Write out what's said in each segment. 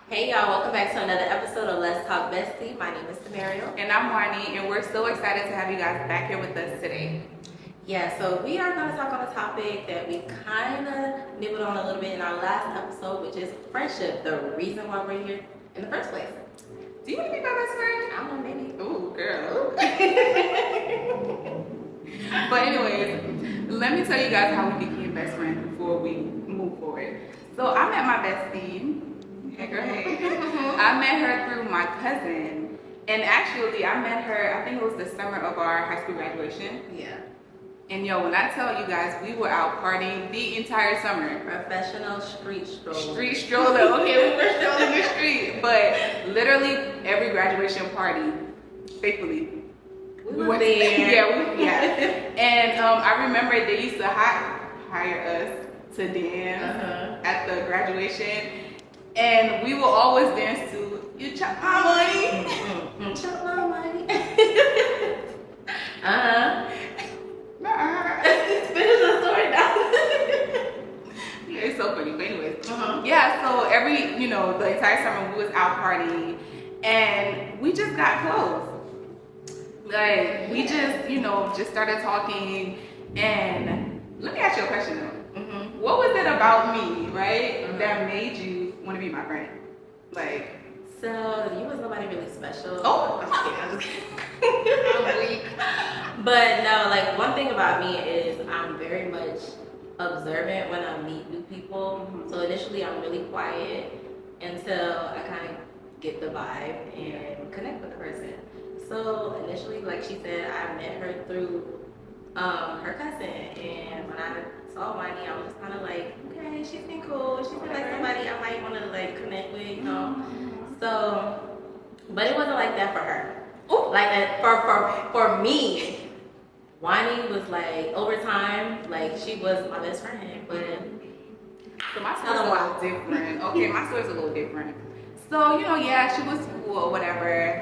Hey y'all, welcome back to another episode of Let's Talk Bestie. My name is Millennial. And I'm Marnie, and we're so excited to have you guys back here with us today. Yeah, so we are going to talk on a topic that we kind of nibbled on a little bit in our last episode, which is friendship, the reason why we're here in the first place. Do you want to be my best friend? I don't know, maybe. Ooh, girl. But anyways, let me tell you guys how we became best friends before we move forward. So I met my bestie. Hey girl, hey. I met her through my cousin. And actually, I met her, I think it was the summer of our high school graduation. Yeah. And yo, when I tell you guys, we were out partying the entire summer. Professional street stroller. Street stroller, okay, we were strolling the street. But literally every graduation party, faithfully. We were there. Yeah. And I remember they used to hire us to dance at the graduation. And we will always dance to "You Chop My Money." Chop my money. Finish the story now. Yeah, it's so funny. But anyways, yeah. So every, the entire summer we was out partying, and we just got close. Like we just started talking. And let me ask you a question though. What was it about me, right, that made you want to be my friend? Like. So you was nobody really special. Oh, I'm weak. But no, like one thing about me is I'm very much observant when I meet new people. So initially I'm really quiet until I kind of get the vibe and connect with the person. So initially, like she said, I met her through her cousin, and when I saw Money, I was just kind of like, okay, she's been cool. She's been like somebody I might want to like connect with, you know. So, but it wasn't like that for her. Ooh. Like that for me, Wani was like over time, like she was my best friend. But so my story's a little different. Okay, my story's a little different. So yeah, she was cool or whatever.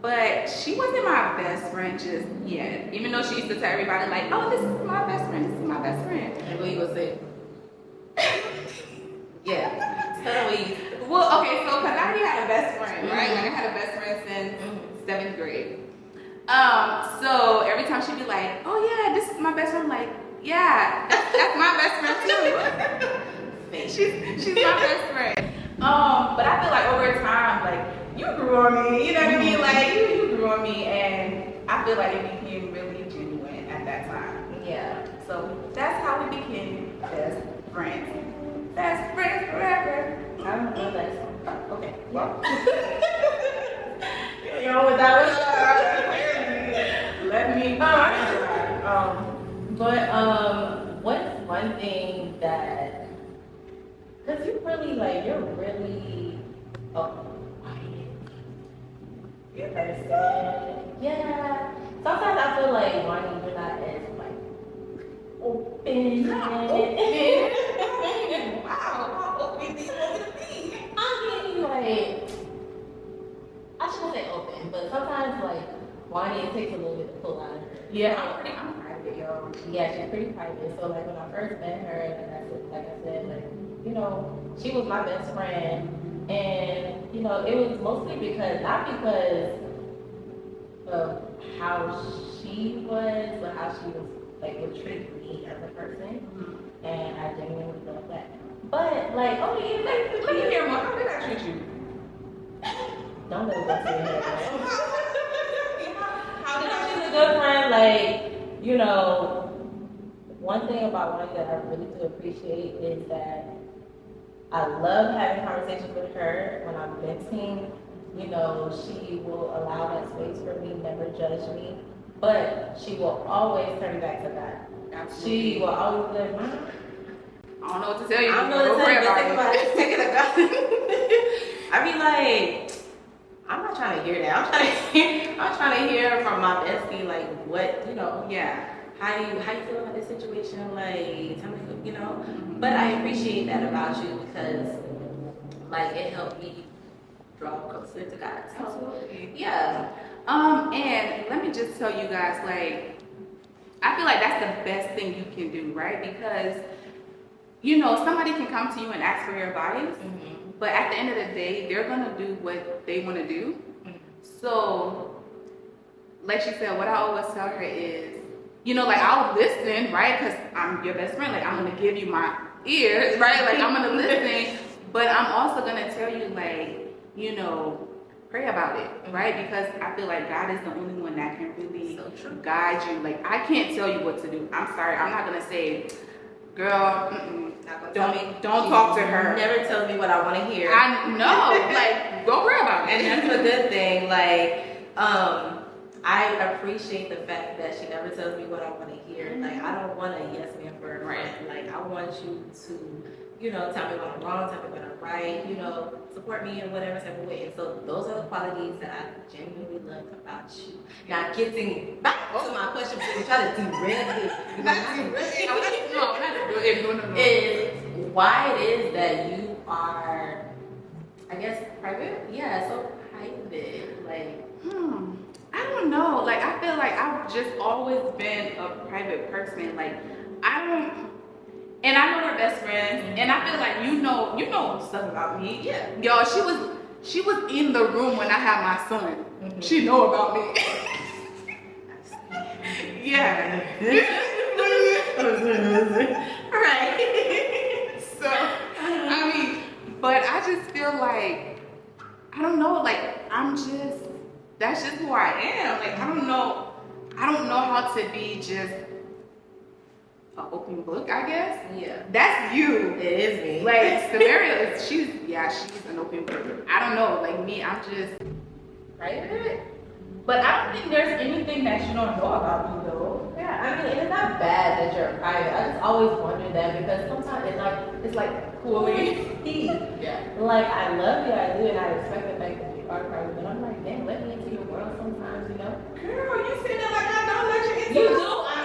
But she wasn't my best friend just yet. Even though she used to tell everybody like, "Oh, this is my best friend. This is my best friend." And we would say, yeah. Well, okay, so because I already had a best friend, right? Like I had a best friend since 7th grade. So every time she'd be like, "Oh yeah, this is my best friend," I'm like, "Yeah, that's my best friend too." she's my best friend. But I feel like over time, like you grew on me, you know what I mean? Like you grew on me, and I feel like it became really genuine at that time. Yeah. So that's how we became best friends. Best friends forever. I don't know that song. Okay. Well. You know what that was? Let me. What's one thing that, cause you're really quiet. You're person. Yeah. Sometimes I feel like Marnie, you're not as like open. Wow, how open do you want me to be? I mean, like, I shouldn't say open, but sometimes, like, Wani, it takes a little bit to pull out of her. Yeah, I'm private, yo. Yeah, she's pretty private. So, like, when I first met her, and like I said, she was my best friend. And, it was mostly not because of how she was, but how she was, like, would treat me as a person. And I genuinely love that. But, like, let me hear more. How did I treat you? Don't let us say that. How did I? She's a good friend. Like, one thing about Wani that I really do appreciate is that I love having conversations with her when I'm venting. She will allow that space for me, never judge me, but she will always turn it back to God. Absolutely. She will always be like, I don't know what to tell you. I don't know what to tell you, but think about it. Take it to God. I be like, I'm not trying to hear that. I'm trying to hear from my bestie, like, what, Yeah. How do you feel about this situation? Like, tell me, But I appreciate that about you because, like, it helped me draw closer to God. So, Absolutely. yeah. And let me just tell you guys, like, I feel like that's the best thing you can do, right? Because, you know, somebody can come to you and ask for your advice, but at the end of the day, they're gonna do what they want to do. So, like she said, what I always tell her is, you know, like I'll listen, right? Because I'm your best friend. Like I'm gonna give you my ears, right? Like I'm gonna listen, but I'm also gonna tell you, like, you know, pray about it, right? Because I feel like God is the only one that can really guide you. Like I can't tell you what to do. I'm sorry. I'm not gonna say, girl, don't talk to her. Never tells me what I want to hear. I know, like go pray about it. And that's a good thing. Like, I appreciate the fact that she never tells me what I want to hear. Like, I don't want a yes man for a friend. Like, I want you to, you know, tell me when I'm wrong, tell me when I'm right, you know, support me in whatever type of way. And so those are the qualities that I genuinely love about you. Now, getting back to my question, because we try to derail this. No. Is why it is that you are, I guess, private? Yeah, so private. Like, I don't know. Like, I feel like I've just always been a private person. Like, I don't, and I know we're best friends, and I feel like you know stuff about me. Yeah. Y'all, she was in the room when I had my son. She know about me. Yeah. Right. So, I mean, but I just feel like, I don't know, like, that's just who I am. Like, I don't know how to be just an open book, I guess. Yeah. That's you. It is me. Like, Samaria, she's an open book. I don't know, like me, I'm just private. But I don't think there's anything that you don't know about me, though. Yeah, I mean, it's not bad that you're private. I just always wondered that because sometimes it's like coolly. Yeah. Like, I love you, I do, and I respect the fact that you are private, but I'm like, dang, let me into your world sometimes, you know? Girl, you say that like I don't let you into You do? I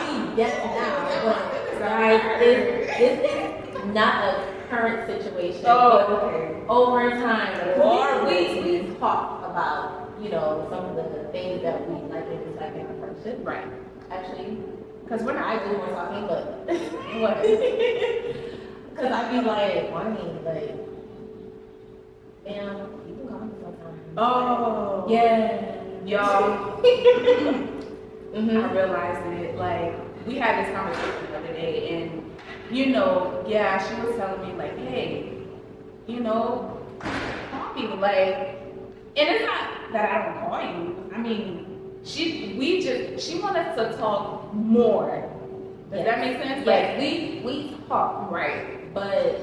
mean, yes, now, but guys, this is not a current situation. Oh, okay. Over time, we talk about, you know, some of the things that we like and dislike in our friendship. Right. Actually, because we're not actually more talking, but what? Because I be like, Marnie, like, damn, you can call me sometimes. Oh. Yeah. Y'all, I realized it. Like, we had this conversation the other day, and, you know, yeah, she was telling me, like, hey, you know, call me, like, and it's not that I don't call you. I mean, she wanted us to talk more. Does that make sense? Like, we talk, right. but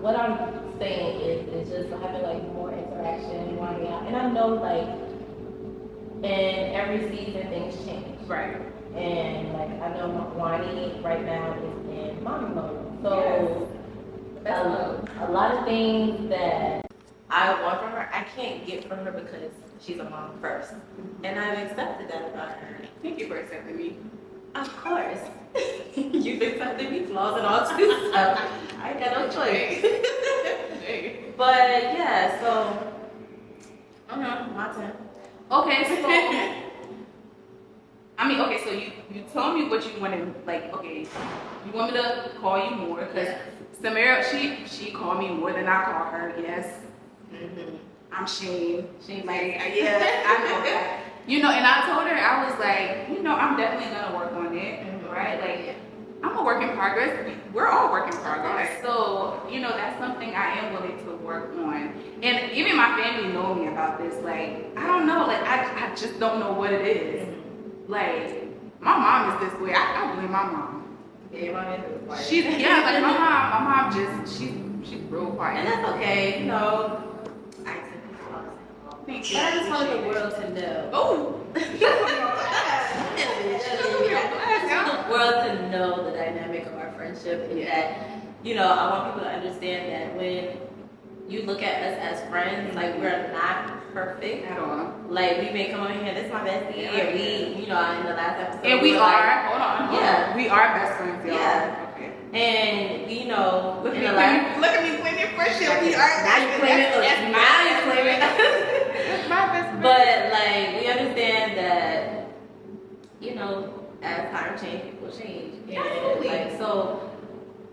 what I'm saying is just having like more interaction, more out. And I know like in every season things change. Right. And like I know Wani right now is in mommy mode. So a lot of things that I want from her, I can't get from her because she's a mom first. And I've accepted that about her. Thank you for accepting me. Of course. You've accepted me, flaws and all too, so I got no choice. But yeah, so my turn. Okay, so I mean, okay, so you told me what you wanted, like, okay, you want me to call you more, because Samara, she called me more than I call her, yes. I'm Shane. Shane, like, yeah, I know that. You know, and I told her, I was like, you know, I'm definitely gonna work on it, right? Like, I'm a work in progress. We're all work in progress. So, you know, that's something I am willing to work on. And even my family know me about this. Like, I don't know, like, I just don't know what it is. Like, my mom is this way. I blame my mom. Yeah, your mom is quiet. Like my mom just, she's real quiet. And that's okay, you know. I took the flaws. Thank you. I just want the world to know. Oh! The world to know the dynamic of our friendship and that, you know, I want people to understand that when you look at us as friends, like we're not perfect At all. Like we may come over here, this is my bestie, and we, you know, in the last episode, and we are, like, hold on. Yeah. We are best friends, y'all. Yeah. Okay. And you know, Look in the last, at me claiming friendship. We are now you claim it. Now you claim it. That's my best friend. But like we understand that, you know, as time change, people change. And Absolutely. like, so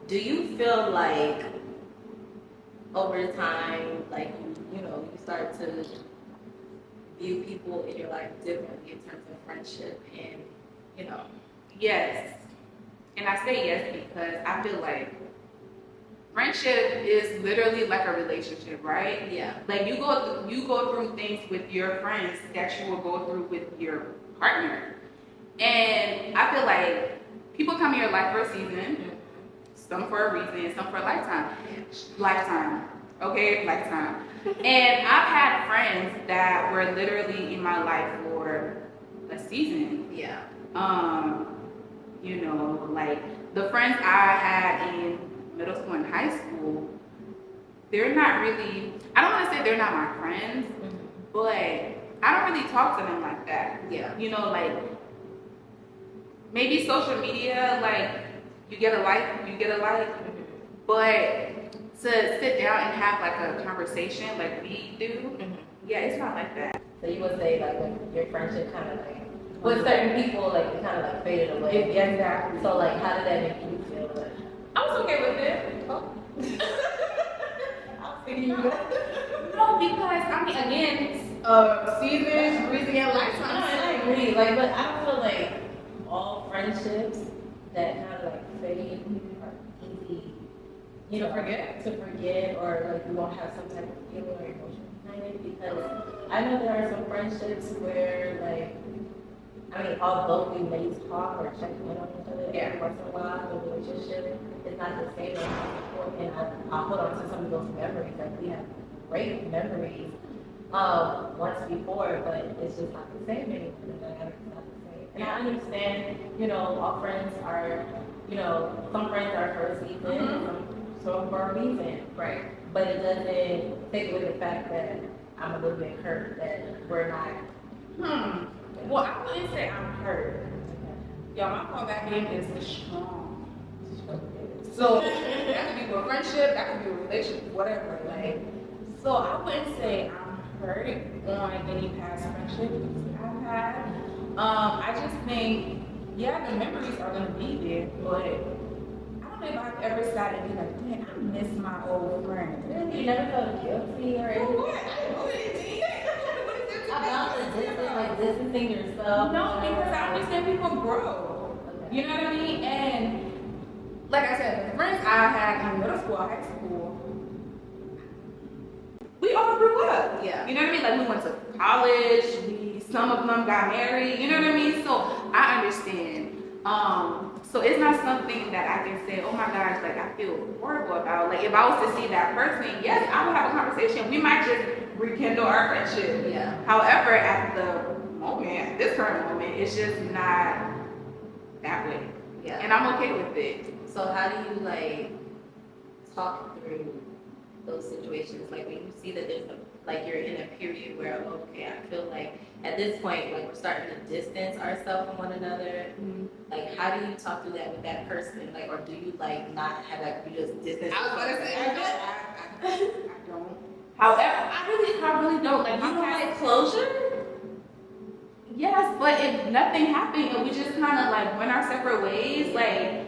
do you feel like over time, like you know, you start to view people in your life differently in terms of friendship and, you know? Yes. And I say yes because I feel like friendship is literally like a relationship, right? Yeah. Like you go through things with your friends that you will go through with your partner. And I feel like people come in your life for a season, some for a reason, some for a lifetime. Lifetime. Okay, lifetime. And I've had friends that were literally in my life for a season. Yeah. You know, like the friends I had in middle school and high school, they're not really, I don't want to say they're not my friends, but I don't really talk to them like that. Yeah. You know, like maybe social media, like you get a like, but to sit down and have like a conversation like we do, yeah, it's not like that. So you would say like when your friendship kind of like with certain people like it kind of like faded away. Yeah, exactly. So like how did that make you feel? Like, I was okay with it. oh. No, because I mean, again, seasons, reason, and lifetime. No, and I agree. Like, but I don't feel like all friendships that kind of like fade are easy, you know, to forget, or like you won't have some type of feeling or emotion behind it. Because I know there are some friendships where like, I mean, although we may talk or check in on each other every once in a while, the relationship is not the same as before. And I'll hold on to some of those memories. Like we have great memories once before, but it's just not the same anymore. The dynamic's not the same. And I understand, you know, all friends are, you know, some friends are for a season, some for a reason. Right. But it doesn't take away the fact that I'm a little bit hurt that we're not. Well, I wouldn't say I'm hurt. Y'all, my fallback game is strong. So that could be a friendship, that could be a relationship, whatever. Like, so I wouldn't say I'm hurt on any past friendships I've had. I just think, yeah, the memories are gonna be there, but I don't know if I've ever sat and be like, man, I miss my old friend. Really, you never felt guilty or anything? About the distance, like distancing yourself? No, because I understand people grow. Okay. You know what I mean? And like I said, the friends I had in middle school, high school, we all grew up. Yeah. You know what I mean? Like we went to college, some of them got married, you know what I mean? So I understand. So it's not something that I can say, oh my gosh, like I feel horrible about. Like if I was to see that person, yes, I would have a conversation. We might just rekindle our friendship. Yeah. However, at the moment, at this current moment, it's just not that way. Yeah. And I'm okay with it. So how do you like talk through those situations? Like when you see that there's like you're in a period where, okay, I feel like at this point, like we're starting to distance ourselves from one another. Like how do you talk through that with that person? Like, or do you like not have like you just distance? I was gonna say I don't. However, I really don't. Like You don't like closure? Yes, but if nothing happened and we just kind of like went our separate ways, like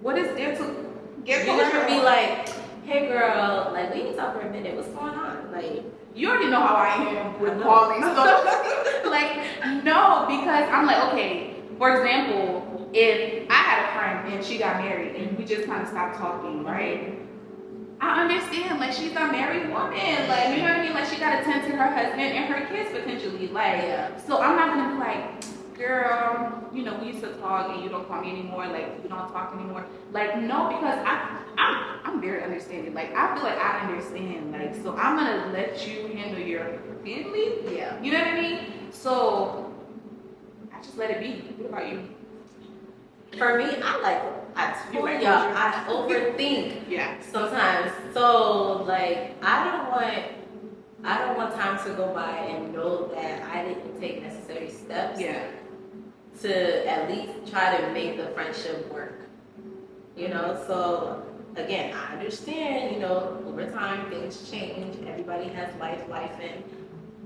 what is there to get You closure? never be like, hey girl, like we need to talk for a minute. What's going on? Like you already know how I am with calling. So like no, because I'm like, okay, for example, if I had a friend and she got married and we just kind of stopped talking, right? I understand, like she's a married woman, like you know what I mean, like she got to tend to her husband and her kids potentially, like. Yeah. So I'm not gonna be like, girl, you know we used to talk and you don't call me anymore, like we don't talk anymore, like no, because I'm very understanding, like I feel like I understand, like so I'm gonna let you handle your family, yeah. you know what I mean? So I just let it be. What about you? For me, I told like y'all, closure? I overthink Yeah. sometimes. So like I don't want time to go by and know that I didn't take necessary steps to at least try to make the friendship work. You know, so again, I understand, you know, over time things change, everybody has life and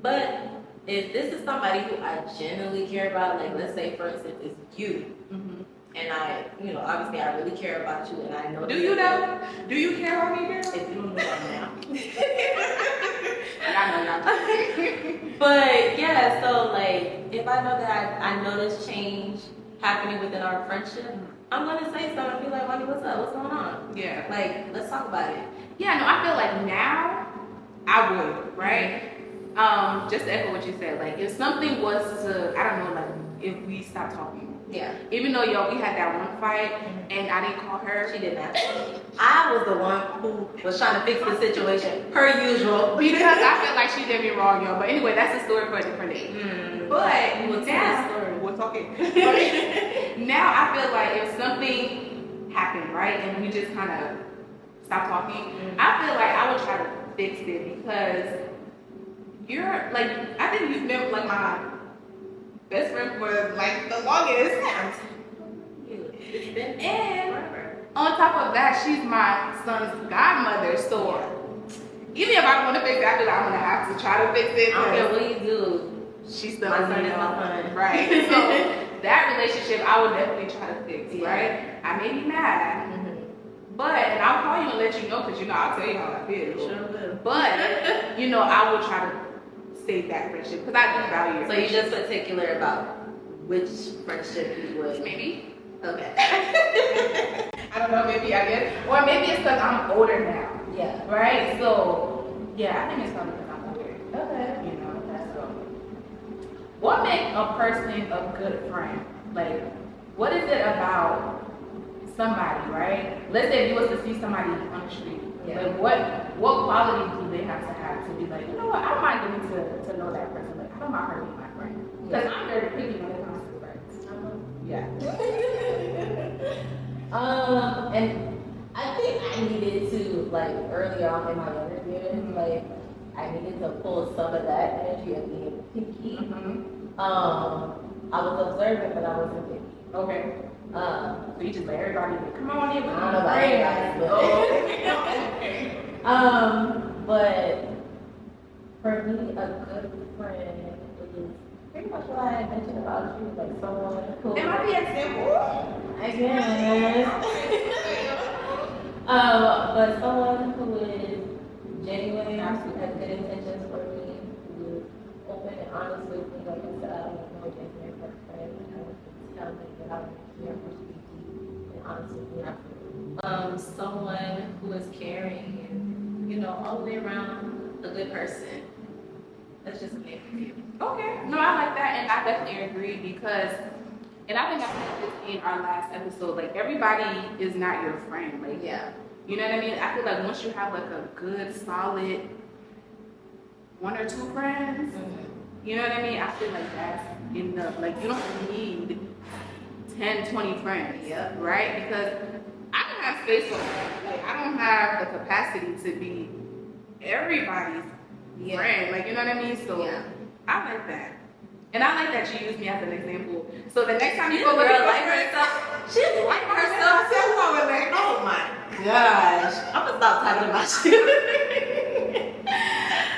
but if this is somebody who I genuinely care about, like let's say for instance it's you, and I, obviously I really care about you, and I know. Do you though? Do you care about me, girl? If you don't know right now. I know. But yeah, so like if I know that I notice change happening within our friendship, I'm gonna say something. Be like, Wendy, what's up? What's going on? Yeah. Like, let's talk about it. Yeah, no, I feel like now I would, right? Just to echo what you said, like if something was to, I don't know, like if we stopped talking. Yeah. Even though we had that one fight and I didn't call her. She did not. I was the one who was trying to fix the situation, per usual. Because I felt like she did me wrong, y'all. But anyway, that's a story for a different day. But we'll now, we'll talk it. Now I feel like if something happened, right, and we just kind of stopped talking, I feel like I would try to fix it because you're like, I think you've been like my best friend for like the longest. It's been forever. On top of that, she's my son's godmother, so even if I want to fix it, I feel like I'm gonna have to try to fix it. I don't care what you do. She's still my son is my son. Right. So that relationship I would definitely try to fix, right? I may be mad. But, and I'll call you and let you know, because I'll tell you how I feel. Sure will. But, I would try to save that friendship, because I do value it. So you're just particular about which friendship you would? Maybe. Okay. I don't know, maybe, I guess. Or maybe it's because I'm older now. Yeah. Right? So, yeah, I think it's probably because I'm older. Okay. So. What makes a person a good friend? Like, what is it about somebody, right? Let's say if you was to see somebody on the street, like what qualities do they have to be like, what, I don't mind getting to know that person. Like, I don't mind her being my friend. Because I'm very picky when it comes to friends. Yeah. And I think I needed to, like, early on in my younger years, like, I needed to pull some of that energy of being picky. I was observant, but I wasn't picky. Okay. So you just let everybody come on in with I don't know about everybody. But for me, a good friend is pretty much what I had mentioned about you, like someone who. Am I being simple? I guess. But someone who is genuine, has good intentions for me, who is open and honest with me. Like I said, I don't know just my first friend. I would tell me that I would care for speaking and honest with me. Someone who is caring and, all the way around a good person. That's just me for you. Okay. No, I like that, and I definitely agree because, and I think I said this in our last episode, like everybody is not your friend. Like, yeah. You know what I mean? I feel like once you have like a good, solid one or two friends, you know what I mean? I feel like that's enough. Like you don't need 10, 20 friends, right? Because I don't have space for that. Like I don't have the capacity to be everybody's friend. Like you know what I mean? So I like that. And I like that you use me as an example. So the next time you go look at like herself, she like herself too. Oh my gosh. I'm gonna stop talking about you.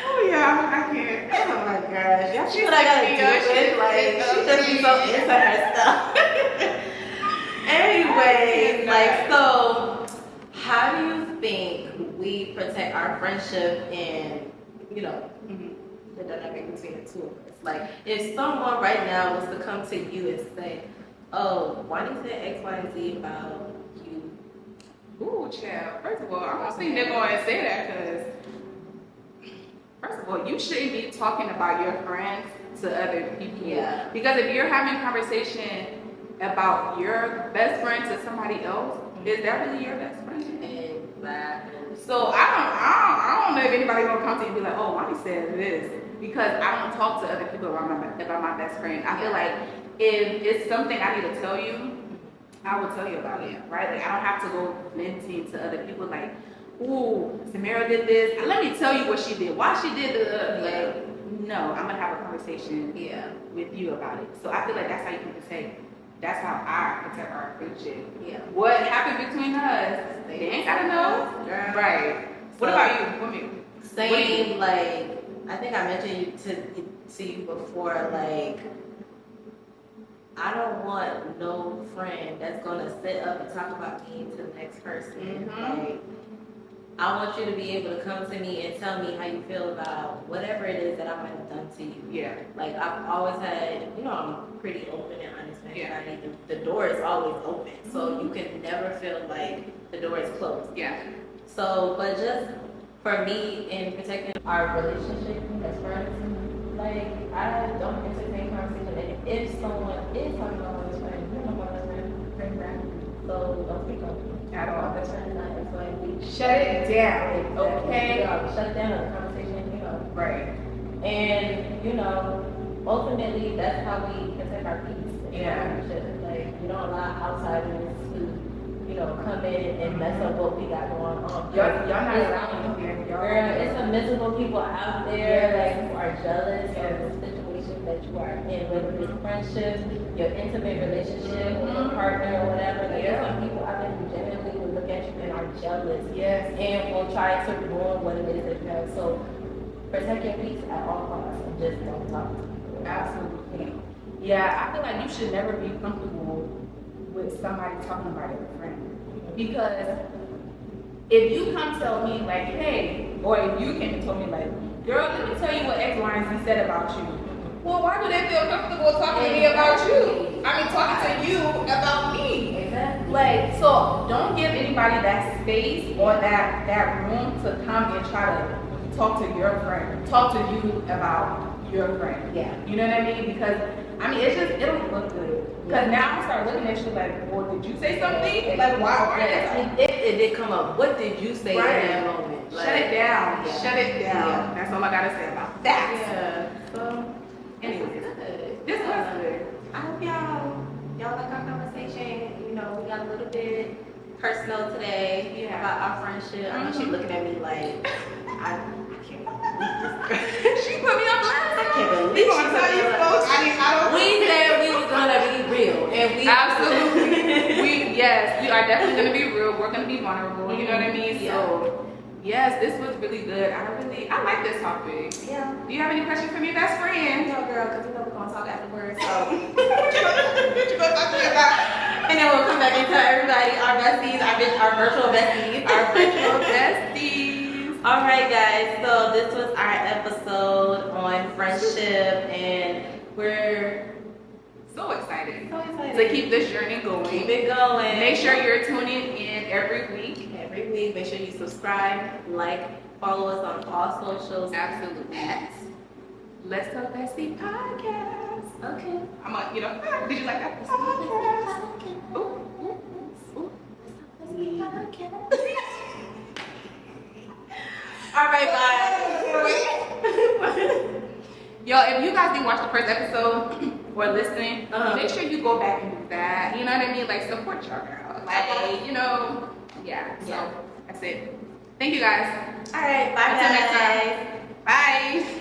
Oh yeah, I can't. Oh my gosh. Y'all see what like I gotta do with? Like she just be so into her stuff. Anyway, like so how do you think we protect our friendship and the dynamic between the two of us? Like, if someone right now was to come to you and say, "Oh, why do you say X, Y, and Z about you?" Ooh, child. First of all, I don't think they're going to say that because, first of all, you shouldn't be talking about your friends to other people. Yeah. Because if you're having conversation about your best friend to somebody else, is that really your best friend? Exactly. So I don't know if anybody gonna come to you and be like, oh, Lonnie said this, because I don't talk to other people about my best friend. I feel like if it's something I need to tell you, I will tell you about it, right? Like I don't have to go venting to other people like, ooh, Samara did this. Let me tell you what she did, why she did like. No, I'm gonna have a conversation with you about it. So I feel like that's how you can protect. That's how I protect our friendship. Yeah. What happened between us, they ain't gotta know. Girl. Right. What about you? Same, like, I think I mentioned to you before, like, I don't want no friend that's gonna sit up and talk about me to the next person. Like, I want you to be able to come to me and tell me how you feel about whatever it is that I might have done to you. Yeah. Like, I've always had, you know, I'm pretty open and honest, man. Yeah. I mean, the door is always open, so you can never feel like the door is closed. Yeah. So, but just for me in protecting our relationship as friends, like, I don't entertain conversation. And if someone is talking about my best friend, you know my best friend, so don't speak on me At all. My best friend is not explaining. Shut it down. Okay. Shut down the conversation, you know. Right. And, you know, ultimately, that's how we protect our peace. Yeah. Like, we don't allow outsiders to, you know, come in and mess up what we got going on. Y'all not around here. Girl, it's some miserable people out there, like, who are jealous of the situation that you are in, whether it's friendships, your intimate relationship with a partner or whatever. Like, there's some people out there who genuinely will look at you and are jealous. Yes. And will try to ruin what it is that you have. So, protect your peace at all costs and just don't talk to people. Absolutely. Yeah, I feel like you should never be comfortable with somebody talking about your friend. Because if you come tell me like, hey, or if you came and told me like, girl, let me tell you what X, Y, and Z said about you. Well, why do they feel comfortable talking to me about you? I mean, talking to you about me. Exactly. Like, so don't give anybody that space or that room to come and try to talk to your friend, talk to you about your friend. Yeah. You know what I mean? Because I mean, it's just, it don't look good. Because now I start looking at you like, well, did you say something? Like, wow, it did come up. What did you say Right. in that moment? Like, shut it down. yeah. Shut it down. Yeah. That's all I gotta say about that. Yeah. So, Anyway, good. this was good. I hope y'all like our conversation. You know, we got a little bit personal today about our friendship. I know she's looking at me like, I can't believe this. She put me on blast. I can't believe We she gonna put tell me you on blast. folks. I mean, I don't. We said we was gonna be real, and we Absolutely. Yes, we are definitely gonna be real. We're gonna be vulnerable. You know what I mean? Yeah. So, yes, this was really good. I like this topic. Yeah. Do you have any questions from your best friend? No, girl, because you know we're gonna talk afterwards. So. What you gonna talk to me about? And then we'll come back and tell everybody our besties, our virtual besties. Our virtual besties. All right, guys. So this was our episode on friendship, and we're So excited so excited to keep this journey going. Keep it going. Make sure you're tuning in every week. Every week, make sure you subscribe, like, follow us on all socials. Absolutely. Let's Talk Bestie podcast. Okay. I'm a, you know, did you like that? Ooh, ooh, ooh. All right, bye. Yo, if you guys didn't watch the first episode or listen, make sure you go back and do that. You know what I mean? Like, support your girl. Like, you know, yeah. So, that's it. Thank you guys. All right, bye, Until guys. next time. Bye.